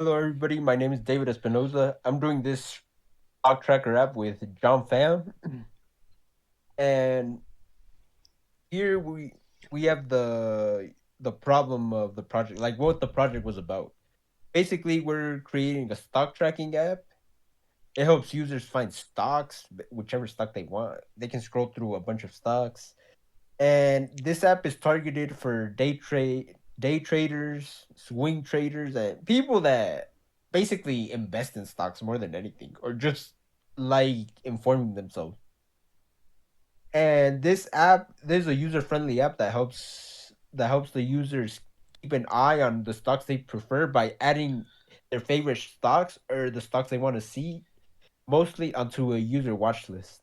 Hello, everybody. My name is David Espinosa. I'm doing this stock tracker app with John Pham, and here we have the problem of the project, like what the project was about. Basically, we're creating a stock tracking app. It helps users find stocks, whichever stock they want. They can scroll through a bunch of stocks, and this app is targeted for day traders, swing traders, and people that basically invest in stocks more than anything, or just like informing themselves. And there's a user friendly app that helps the users keep an eye on the stocks they prefer by adding their favorite stocks or the stocks they want to see mostly onto a user watch list.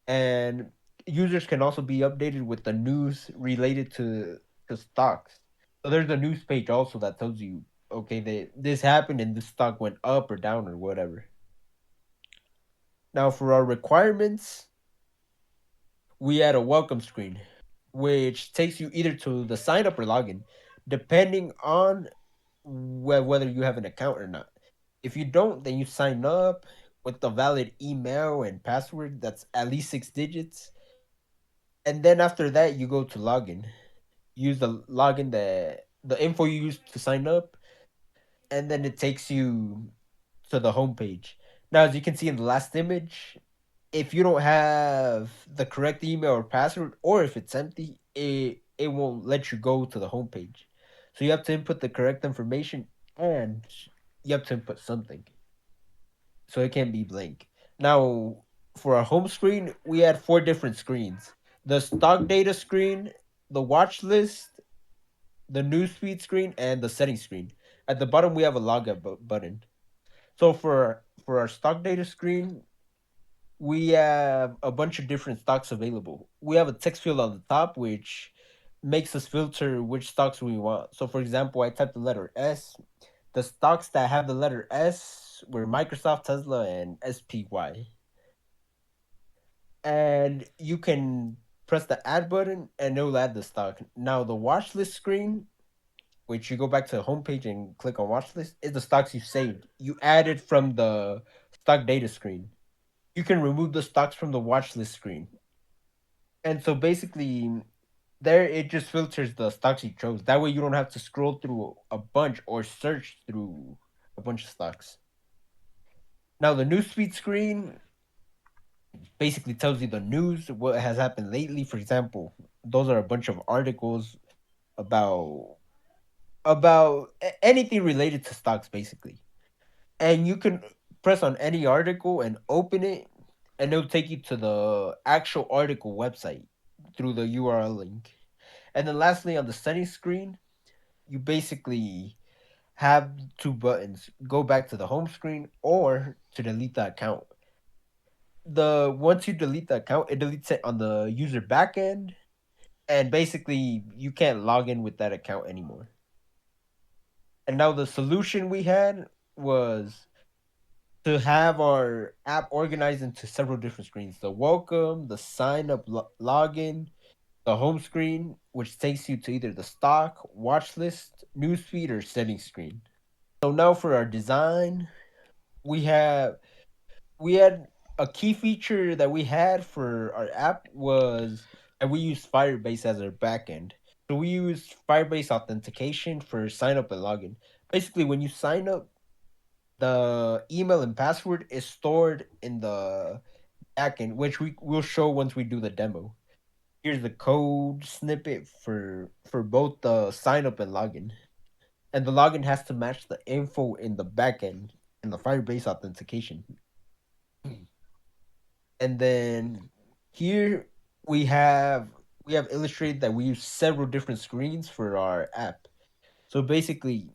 And users can also be updated with the news related to stocks. So there's a news page also that tells you, okay, this happened and this stock went up or down or whatever. Now for our requirements, we add a welcome screen, which takes you either to the sign up or login, depending on whether you have an account or not. If you don't, then you sign up with the valid email and password that's at least 6 digits. And then after that, you go to login. Use the login the info you used to sign up, and then it takes you to the homepage. Now, as you can see in the last image, if you don't have the correct email or password, or if it's empty, it won't let you go to the homepage. So you have to input the correct information, and you have to input something. So it can't be blank. Now, for our home screen, we had four different screens: the stock data screen, the watch list, the newsfeed screen, and the settings screen. At the bottom, we have a logout button. So for our stock data screen, we have a bunch of different stocks available. We have a text field on the top, which makes us filter which stocks we want. So, for example, I typed the letter S. The stocks that have the letter S were Microsoft, Tesla, and SPY. And you can press the add button and it'll add the stock. Now, the watch list screen, which you go back to the homepage and click on watch list, is the stocks you saved. You added from the stock data screen. You can remove the stocks from the watch list screen. And so basically, there it just filters the stocks you chose. That way, you don't have to scroll through a bunch or search through a bunch of stocks. Now, the newsfeed screen basically tells you the news, what has happened lately. For example, those are a bunch of articles about anything related to stocks, basically. And you can press on any article and open it, and it'll take you to the actual article website through the URL link. And then lastly, on the settings screen, you basically have two buttons: go back to the home screen or to delete the account. The Once you delete the account, it deletes it on the user backend, and basically you can't log in with that account anymore. And now the solution we had was to have our app organized into several different screens: the welcome, the sign up login, the home screen, which takes you to either the stock, watch list, newsfeed, or settings screen. So now for our design, we have we had a key feature that we had for our app was that we use Firebase as our backend. So we use Firebase authentication for sign up and login. Basically, when you sign up, the email and password is stored in the backend, which we will show once we do the demo. Here's the code snippet for both the sign up and login. And the login has to match the info in the backend in the Firebase authentication. And then here we have we have illustrated that we use several different screens for our app. So basically,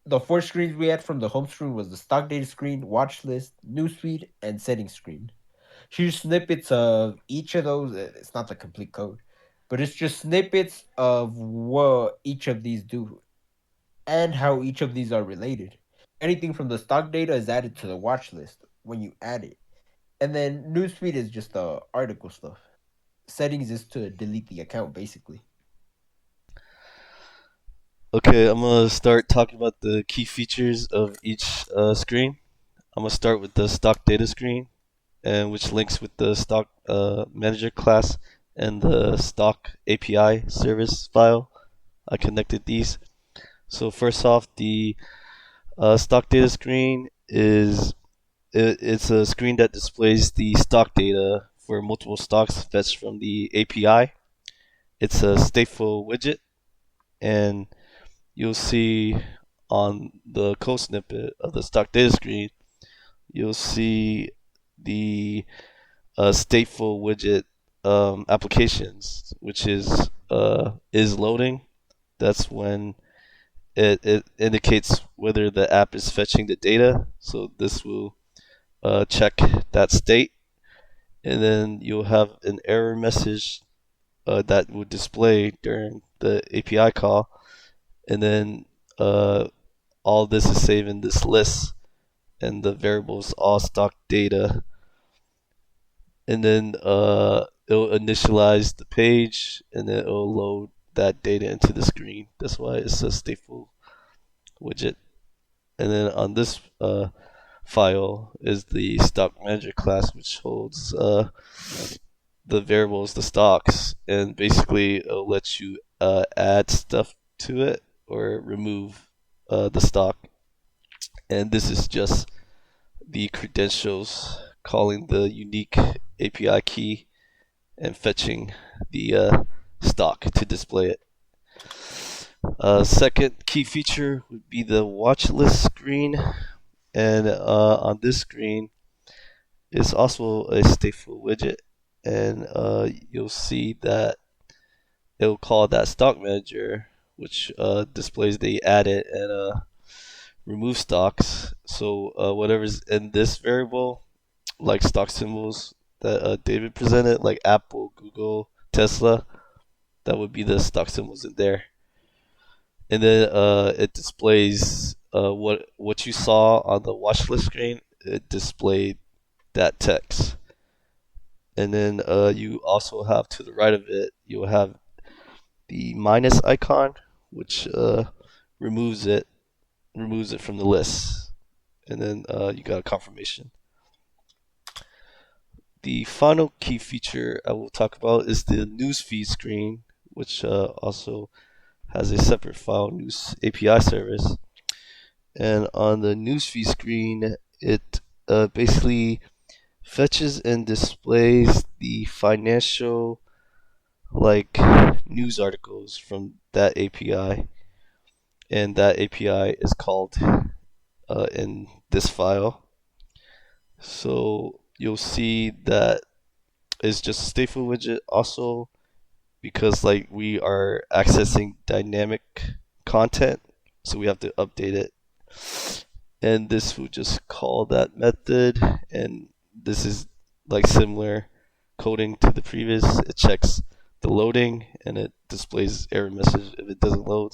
the four screens we had from the home screen was the stock data screen, watch list, newsfeed, and settings screen. Here's snippets of each of those. It's not the complete code, but it's just snippets of what each of these do and how each of these are related. Anything from the stock data is added to the watch list when you add it. And then newsfeed is just the article stuff. Settings is to delete the account, basically. Okay, I'm gonna start talking about the key features of each screen. I'm gonna start with the stock data screen, and which links with the stock manager class and the stock API service file. I connected these. So first off, the stock data screen it's a screen that displays the stock data for multiple stocks fetched from the API. It's a stateful widget, and you'll see on the code snippet of the stock data screen, you'll see the stateful widget applications, which is loading. That's when it indicates whether the app is fetching the data. So this will check that state, and then you'll have an error message that will display during the API call, and then all this is saved in this list, and the variables all stock data, and then it'll initialize the page, and then it'll load that data into the screen. That's why it's a stateful widget. And then on this file is the stock manager class, which holds the variables, the stocks, and basically it'll let you add stuff to it or remove the stock. And this is just the credentials calling the unique API key and fetching the stock to display it. Second key feature would be the watch list screen, and on this screen is also a stateful widget, and you'll see that it'll call that stock manager, which displays the added and remove stocks. So whatever's in this variable, like stock symbols that David presented, like Apple, Google, Tesla, that would be the stock symbols in there. And then it displays what you saw on the watch list screen. It displayed that text. And then you also have to the right of it, you'll have the minus icon, which removes it removes it from the list. And then you got a confirmation. The final key feature I will talk about is the newsfeed screen, which also has a separate file news API service. And on the newsfeed screen, it basically fetches and displays the financial like news articles from that API, and that API is called in this file. So you'll see that it's just a stateful widget also, because like we are accessing dynamic content, so we have to update it. And this will just call that method, and this is like similar coding to the previous. It checks the loading and it displays error message if it doesn't load.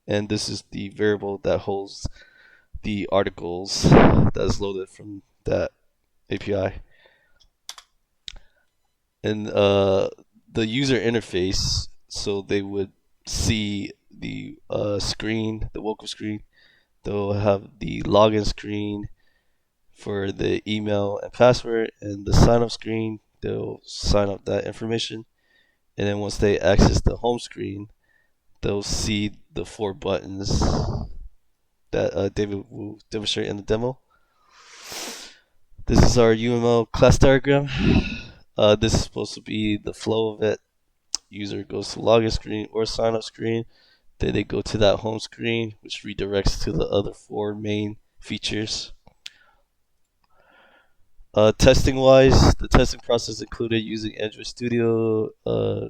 And this is the variable that holds the articles that is loaded from that API. And the user interface, so they would see the screen, the welcome screen. They'll have the login screen for the email and password, and the sign up screen. They'll sign up that information, and then once they access the home screen, they'll see the four buttons that David will demonstrate in the demo. This is our UML class diagram. This is supposed to be the flow of it. User goes to login screen or sign up screen. Then they go to that home screen, which redirects to the other four main features. Testing wise, the testing process included using Android Studio,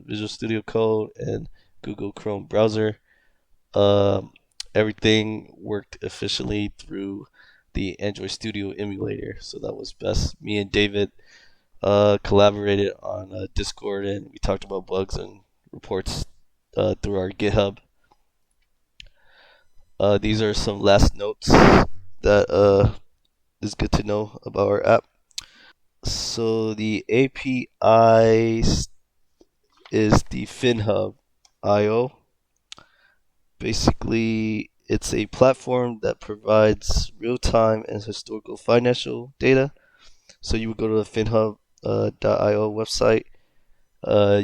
Visual Studio Code, and Google Chrome browser. Um, Everything worked efficiently through the Android Studio emulator, so that was best. Me and David collaborated on Discord, and we talked about bugs and reports through our GitHub. These are some last notes that is good to know about our app. So the API is the FinHub IO, Basically, it's a platform that provides real time and historical financial data. So you would go to the finhub.io website.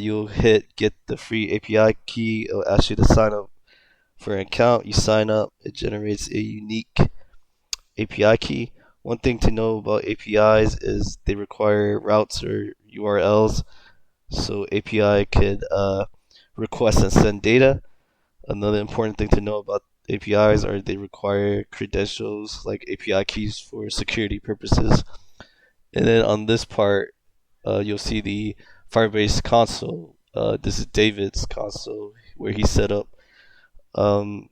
You'll hit get the free API key. It'll ask you to sign up for an account. You sign up, it generates a unique API key. One thing to know about APIs is they require routes or URLs, so API could request and send data. Another important thing to know about APIs are they require credentials like API keys for security purposes. And then on this part, you'll see the Firebase console. This is David's console where um,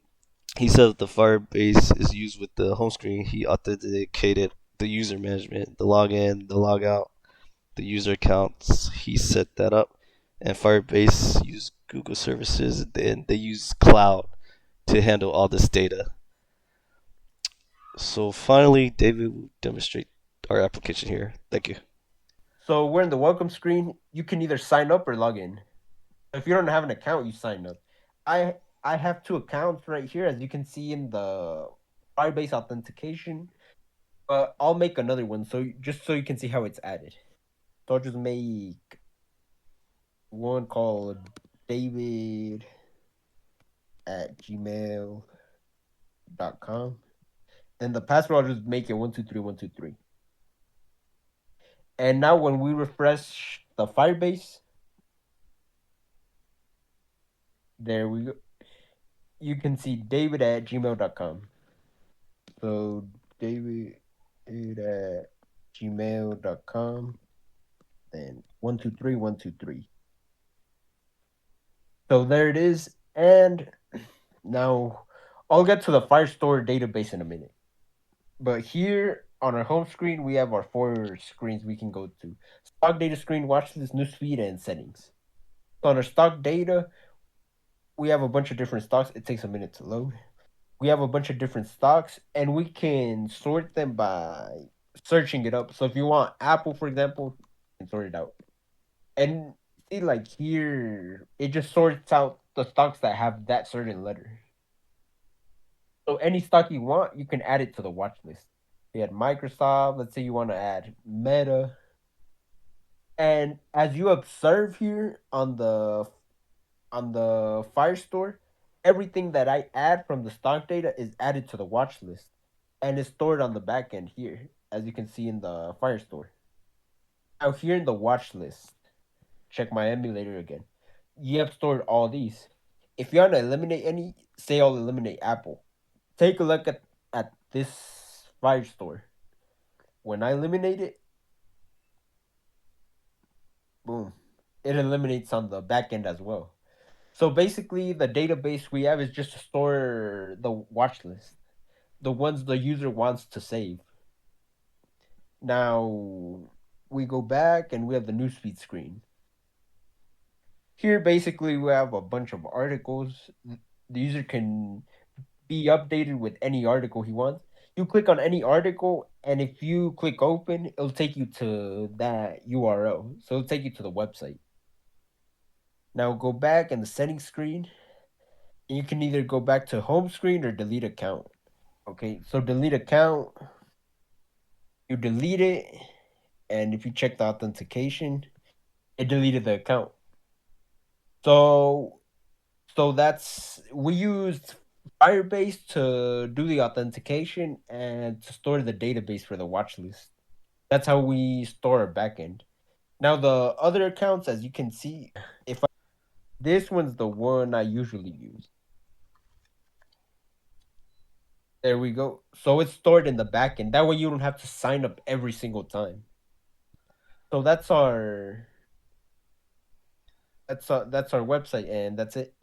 he set up the Firebase is used with the home screen. He authenticated the user management, the login, the logout, the user accounts. He set that up, and Firebase use Google services, and they use cloud to handle all this data. So finally, David will demonstrate our application here. Thank you. So we're in the welcome screen. You can either sign up or log in. If you don't have an account, you sign up. I I have two accounts right here, as you can see in the Firebase authentication. But I'll make another one just so you can see how it's added. So I'll just make one called David at gmail.com. And the password I'll just make it 123 123. And now when we refresh the Firebase, there we go. You can see David at gmail.com. So David at gmail.com and 123 123. So there it is. And now I'll get to the Firestore database in a minute. But here on our home screen, we have our four screens we can go to: stock data screen, watch this, newsfeed, and settings. So on our stock data, we have a bunch of different stocks. It takes a minute to load. We have a bunch of different stocks, and we can sort them by searching it up. So if you want Apple, for example, you can sort it out. And see, like here, it just sorts out the stocks that have that certain letter. So any stock you want, you can add it to the watch list. We had Microsoft. Let's say you want to add Meta. And as you observe here on the Firestore, everything that I add from the stock data is added to the watch list and is stored on the back end here, as you can see in the Firestore. Now here in the watch list, check my emulator again. You have stored all these. If you want to eliminate any, say I'll eliminate Apple. Take a look at this Firestore. When I eliminate it, boom, it eliminates on the back end as well. So basically, the database we have is just to store the watch list, the ones the user wants to save. Now we go back and we have the newsfeed screen. Here, basically, we have a bunch of articles. The user can be updated with any article he wants. You click on any article, and if you click open, it'll take you to that URL. So it'll take you to the website. Now go back in the settings screen, and you can either go back to home screen or delete account. Okay, so delete account, you delete it, and if you check the authentication, it deleted the account. So that's we used Firebase to do the authentication and to store the database for the watch list. That's how we store our backend. Now the other accounts, as you can see, if I, this one's the one I usually use. There we go. So it's stored in the backend. That way you don't have to sign up every single time. So that's our website, and that's it.